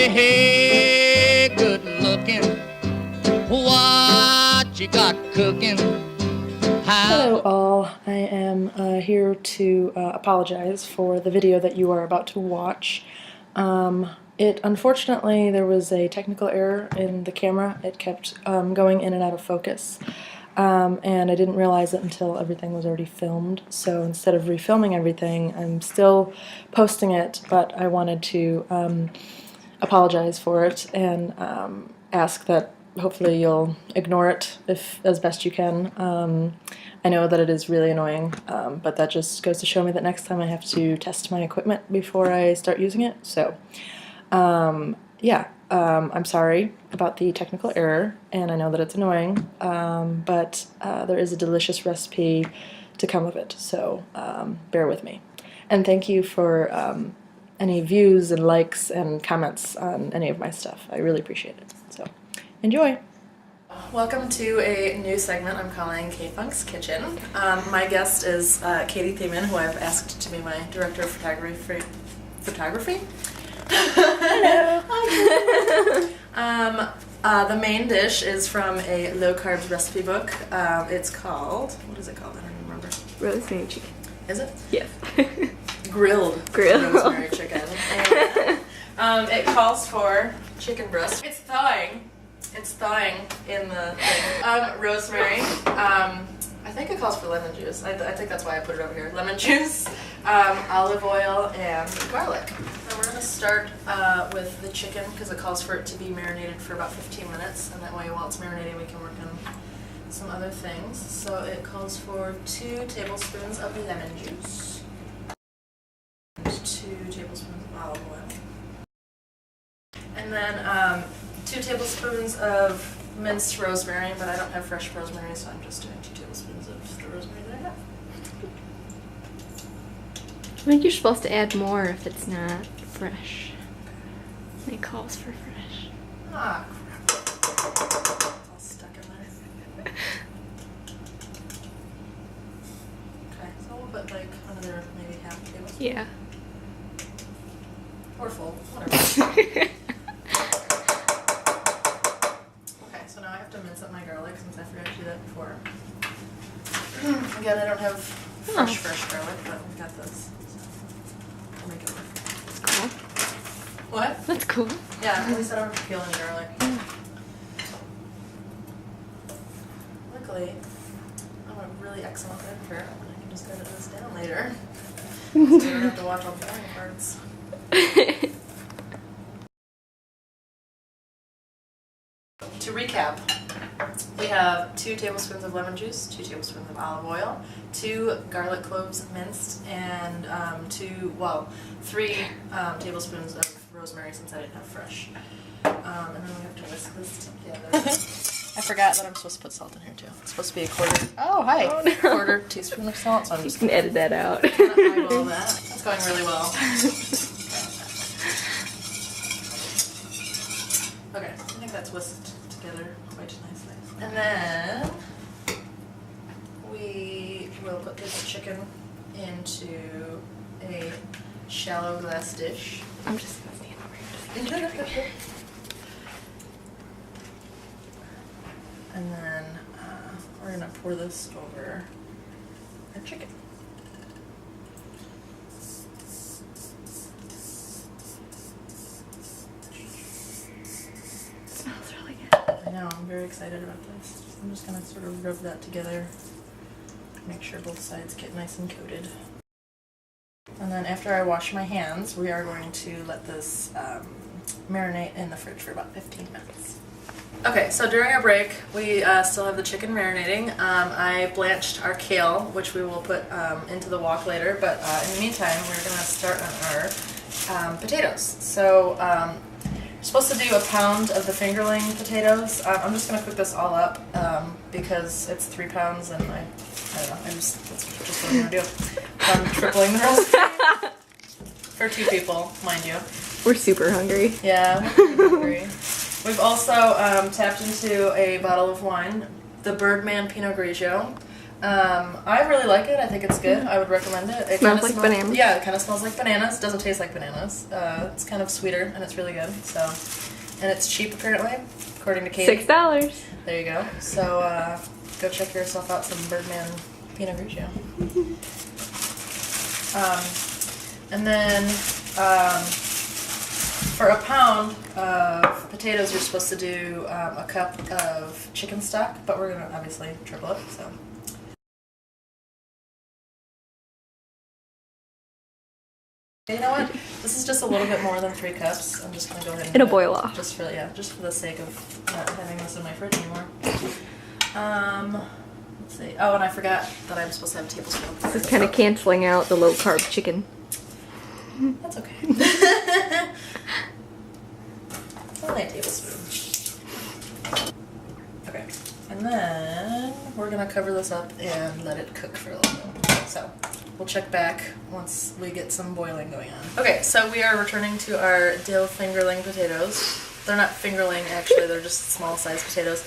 Hey, hey, good looking. What you got cooking? Hello all, I am here to apologize for the video that you are about to watch. Unfortunately, there was a technical error in the camera. It kept going in and out of focus, and I didn't realize it until everything was already filmed. So instead of refilming everything, I'm still posting it, but I wanted to apologize for it and ask that hopefully you'll ignore it as best you can. I know that it is really annoying, but that just goes to show me that next time I have to test my equipment before I start using it. So, yeah, I'm sorry about the technical error, and I know that it's annoying, but there is a delicious recipe to come of it, so bear with me. And thank you for any views and likes and comments on any of my stuff. I really appreciate it. So, enjoy! Welcome to a new segment I'm calling K-Funk's Kitchen. My guest is Katie Thiemann, who I've asked to be my director of photography? Hello! The main dish is from a low-carbs recipe book. It's called, what is it called? I don't even remember. Rosemary chicken. Is it? Yes. Grilled rosemary chicken. And, it calls for chicken breast. It's thawing. It's thawing in the thing. Rosemary. I think it calls for lemon juice. I think that's why I put it over here. Lemon juice, olive oil, and garlic. So we're going to start with the chicken because it calls for it to be marinated for about 15 minutes. And that way while it's marinating we can work on some other things. So it calls for 2 tablespoons of lemon juice. And 2 tablespoons of olive oil. And then 2 tablespoons of minced rosemary, but I don't have fresh rosemary, so I'm just doing 2 tablespoons of the rosemary that I have. I think you're supposed to add more if it's not fresh. It calls for fresh. Ah, crap. All stuck in there. Okay, so we'll put like another maybe half tablespoon. Yeah. Or full, whatever. So now I have to mince up my garlic since I forgot to do that before. Again, I don't have fresh garlic, but we've got this. So I'll make it work. That's cool. What? That's cool. Yeah, at least I don't have to peel any garlic. Luckily, I'm a really excellent editor, and I can just edit this down later. So I don't have to watch all the boring parts. To recap, we have 2 tablespoons of lemon juice, 2 tablespoons of olive oil, 2 garlic cloves minced, and 3 tablespoons of rosemary since I didn't have fresh. And then we have to whisk this together. I forgot that I'm supposed to put salt in here too. It's supposed to be a quarter. Oh, hi! Oh, no. Quarter teaspoon of salt. So I'm just you can edit that out. eyeball that. It's going really well. Okay, I think that's whisked together quite nicely. And then we will put this chicken into a shallow glass dish. I'm just gonna stand over here. And then we're gonna pour this over our chicken. Smells really good. I know, I'm very excited about this. I'm just gonna sort of rub that together, make sure both sides get nice and coated. And then after I wash my hands, we are going to let this marinate in the fridge for about 15 minutes. Okay, so during our break, we still have the chicken marinating. I blanched our kale, which we will put into the wok later, but in the meantime, we're going to start on our potatoes. So we're supposed to do a pound of the fingerling potatoes. I'm just going to cook this all up because it's 3 pounds and I don't know, that's just what I'm going to do. I'm tripling the recipe for 2 people, mind you. We're super hungry. Yeah, we're pretty hungry. We've also tapped into a bottle of wine, the Birdman Pinot Grigio. I really like it. I think it's good. I would recommend it. It Smells kinda like bananas. Yeah, it kind of smells like bananas. Doesn't taste like bananas. It's kind of sweeter and it's really good. So, and it's cheap apparently, according to Katie. $6. There you go. So go check yourself out some Birdman Pinot Grigio. And then for a pound of potatoes, you're supposed to do a cup of chicken stock, but we're gonna obviously triple it. So. You know what? This is just a little bit more than 3 cups. I'm just gonna go ahead and It'll boil off. just for the sake of not having this in my fridge anymore. Let's see. Oh, and I forgot that I'm supposed to have a tablespoon. This is kind of canceling out the low carb chicken. That's okay. Only a tablespoon. Okay, and then we're gonna cover this up and let it cook for a little bit. So. We'll check back once we get some boiling going on. Okay, so we are returning to our dill fingerling potatoes. They're not fingerling, actually, they're just small sized potatoes.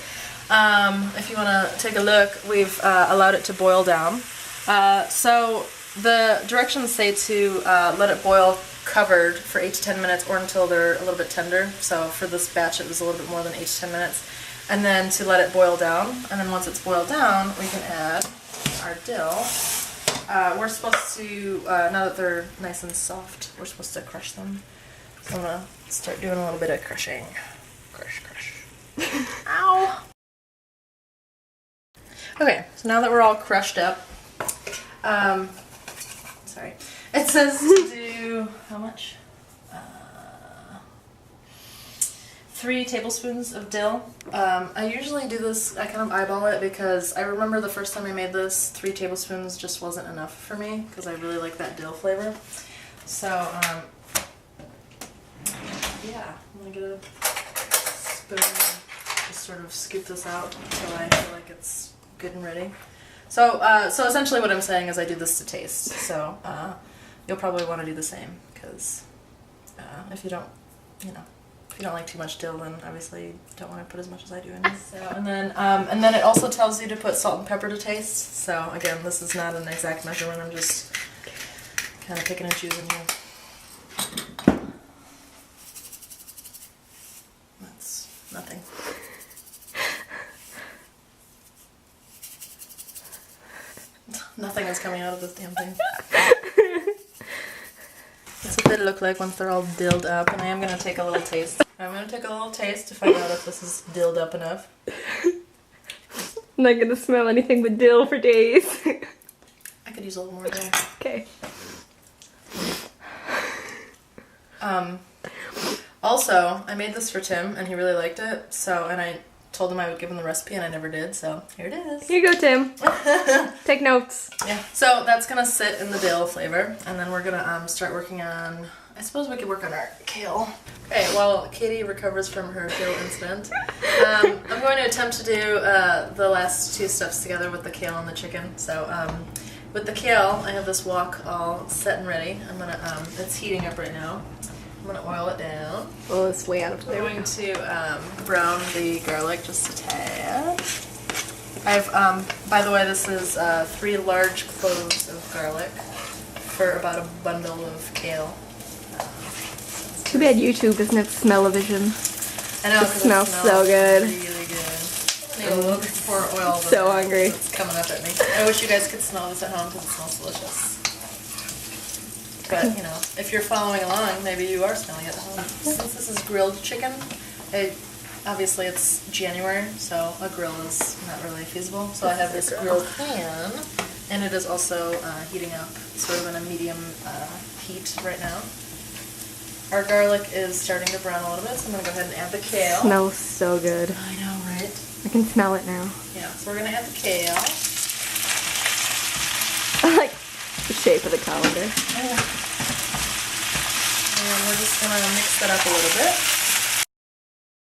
If you want to take a look, we've allowed it to boil down. So the directions say to let it boil covered for 8 to 10 minutes or until they're a little bit tender. So for this batch it was a little bit more than 8 to 10 minutes. And then to let it boil down. And then once it's boiled down, we can add our dill. We're supposed to, now that they're nice and soft, we're supposed to crush them. So I'm gonna start doing a little bit of crushing. Crush, crush. Ow! Okay, so now that we're all crushed up, sorry, it says to do, how much? 3 tablespoons of dill. I usually do this, I kind of eyeball it because I remember the first time I made this, 3 tablespoons just wasn't enough for me because I really like that dill flavor. So, yeah, I'm gonna get a spoon and just sort of scoop this out until I feel like it's good and ready. So, so essentially what I'm saying is I do this to taste. So, you'll probably want to do the same because if you don't, you know, if you don't like too much dill, then obviously you don't want to put as much as I do in it. So, and then it also tells you to put salt and pepper to taste. So again, this is not an exact measurement. I'm just kind of picking and choosing here. That's nothing. Nothing is coming out of this damn thing. That's what they look like once they're all dilled up, and I am going to take a little taste. I'm going to take a little taste to find out if this is dilled up enough. I'm not going to smell anything but dill for days. I could use a little more dill. Okay. Also, I made this for Tim, and he really liked it, so, and I told him I would give him the recipe, and I never did, so here it is. Here you go, Tim. Take notes. Yeah, so that's going to sit in the dill flavor, and then we're going to start working on, I suppose we could work on our kale. Okay, while Katie recovers from her kale incident, I'm going to attempt to do the last 2 steps together with the kale and the chicken. So with the kale, I have this wok all set and ready. I'm going to, it's heating up right now. I'm going to oil it down. Oh, it's way out of I'm there. going to brown the garlic just a tad. I've, by the way, this is 3 large cloves of garlic for about a bundle of kale. Too bad YouTube doesn't have smell-o-vision. I know, It smells so good. Really good. I need a little bit more oil. So hungry. It's coming up at me. I wish you guys could smell this at home because it smells delicious. But, you know, if you're following along, maybe you are smelling it at home. Since this is grilled chicken, obviously it's January, so a grill is not really feasible. So I have this grilled pan, and it is also heating up sort of in a medium heat right now. Our garlic is starting to brown a little bit, so I'm going to go ahead and add the kale. Smells so good. I know, right? I can smell it now. Yeah, so we're going to add the kale. I like the shape of the colander. And we're just going to mix that up a little bit.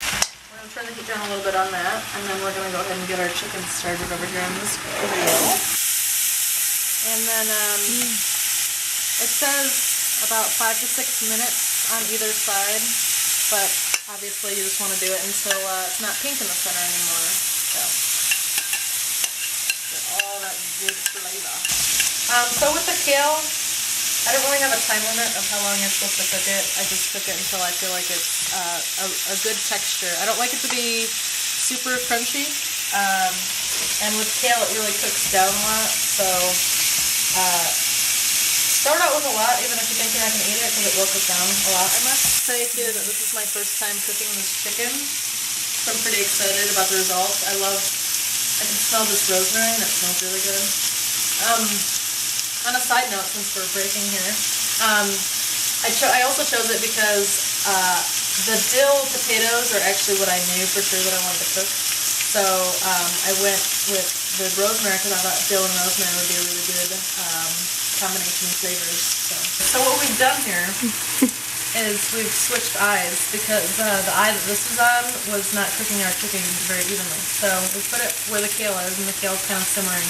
We're going to turn the heat down a little bit on that, and then we're going to go ahead and get our chicken started over here on this grill. And then it says about 5 to 6 minutes on either side, but obviously you just want to do it until it's not pink in the center anymore. So all that good flavor. So with the kale, I don't really have a time limit of how long I'm supposed to cook it. I just cook it until I feel like it's a good texture. I don't like it to be super crunchy. And with kale, it really cooks down a lot. So start out with a lot, even if you think you're not going to eat it, because it will cook down a lot. I must say too that this is my first time cooking this chicken, so I'm pretty excited about the results. I can smell this rosemary, and it smells really good. On a side note, since we're breaking here, I also chose it because the dill potatoes are actually what I knew for sure that I wanted to cook. So I went with the rosemary because I thought dill and rosemary would be a really good combination of flavors. So what we've done here is we've switched eyes because the eye that this was on was not cooking our chicken very evenly. So we put it where the kale is, and the kale's kind of simmering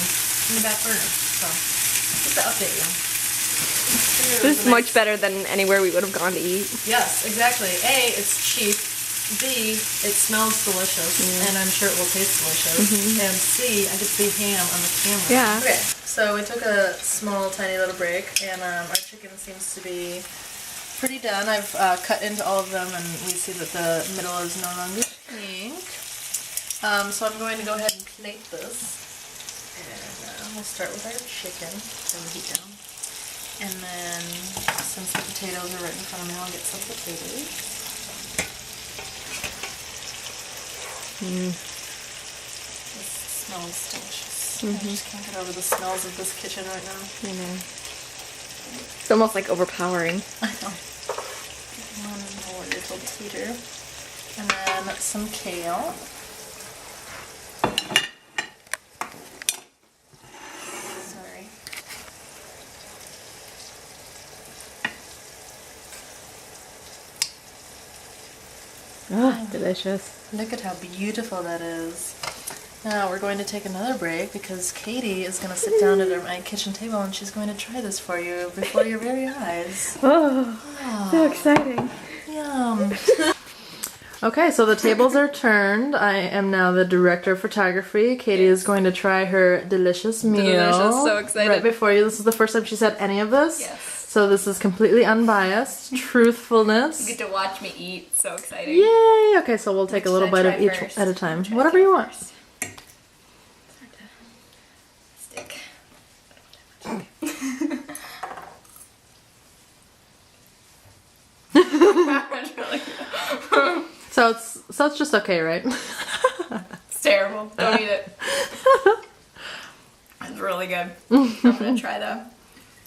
in the back burner. So just to update you. This is much better than anywhere we would have gone to eat. Yes, exactly. A, it's cheap. B, it smells delicious, and I'm sure it will taste delicious. And C, I get to see ham on the camera. Yeah. Okay, so we took a small, tiny little break, and our chicken seems to be pretty done. I've cut into all of them, and we see that the middle is no longer pink. So I'm going to go ahead and plate this. And we'll start with our chicken, so we heat down. And then, since the potatoes are right in front of me, I'll get some potatoes. This smells delicious. I just can't get over the smells of this kitchen right now. I know. It's almost like overpowering. I know. One more little tater. And then some kale. Sorry. Oh, delicious. Look at how beautiful that is. Now we're going to take another break because Katie is going to sit down at my kitchen table and she's going to try this for you before your very eyes. Oh, so exciting. Yum. Okay, so the tables are turned. I am now the director of photography. Katie is going to try her delicious meal. Delicious, so excited. Right before you. This is the first time she's had any of this. Yes. So this is completely unbiased, truthfulness. You get to watch me eat. So exciting. Yay! Okay, so we'll take a little bite of each first? at a time. Whatever you want. Stick. So it's just okay, right? It's terrible. Don't eat it. It's really good. I'm gonna try though.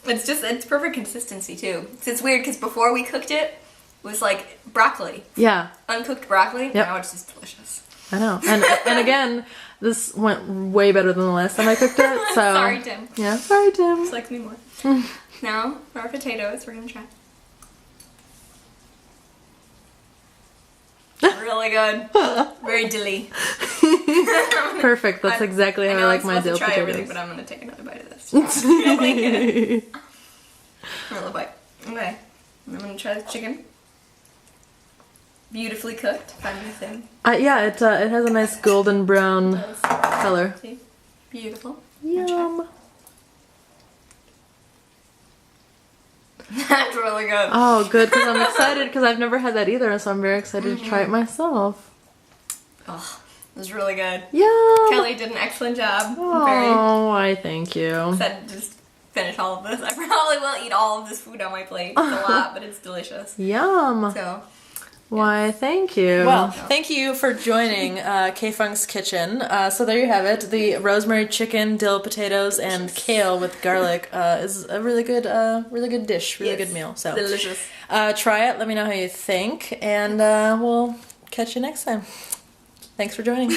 It's perfect consistency too. It's weird because before we cooked it, it was like broccoli. Yeah. Uncooked broccoli. Yep. Now it's just delicious. I know. And again, this went way better than the last time I cooked it. So Sorry, Tim. Yeah, sorry, Tim. Just likes me more. Now for our potatoes, we're gonna try. Really good. Very dilly. Perfect. That's exactly how I like my dill try potatoes. everything, but I'm gonna take another bite of this. It's really good. Another bite. Okay. I'm gonna try the chicken. Beautifully cooked, if I'm saying. Yeah, it has a nice golden brown color. See? Beautiful. Yum. That's really good. Oh, good, because I'm excited because I've never had that either, so I'm very excited to try it myself. Oh, it was really good. Yum. Kelly did an excellent job. Oh, I thank you. I'm excited to just finish all of this. I probably will eat all of this food on my plate. It's a lot, but it's delicious. Yum. So. Why, thank you. Well, thank you for joining K-Funk's Kitchen. So there you have it. The rosemary chicken, dill potatoes, and kale with garlic is a really good dish, really good meal. So delicious. Try it. Let me know how you think, and we'll catch you next time. Thanks for joining.